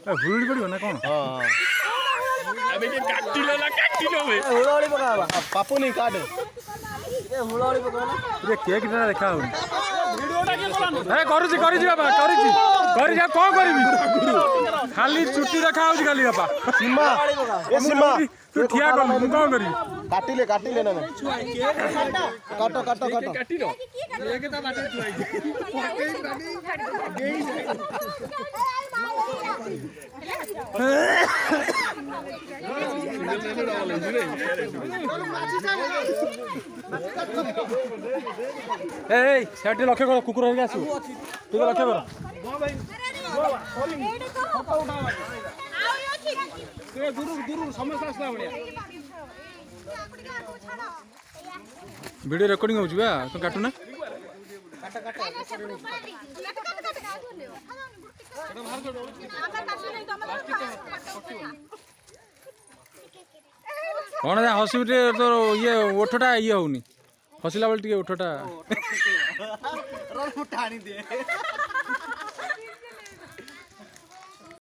हुलुड़ी पड़ो ना कौन पापू नहीं काट केक देखा करुची बाबा करुची कौन करी खाली चुट्टी देखा खाली बापा सीमा ए सीमा तू ठिया कर मु कौन करी काटिले ना काटो काटो काटो काटिलो केक ता बाटे सेठी लक्ष्य कर कुकुर होगा आसू तू तो लक्ष्य कर वीडियो रिकॉर्डिंग हो तो काटू ना कौन हसी तो ये ओठटा ये होनी हसिला बेल टे ओठटा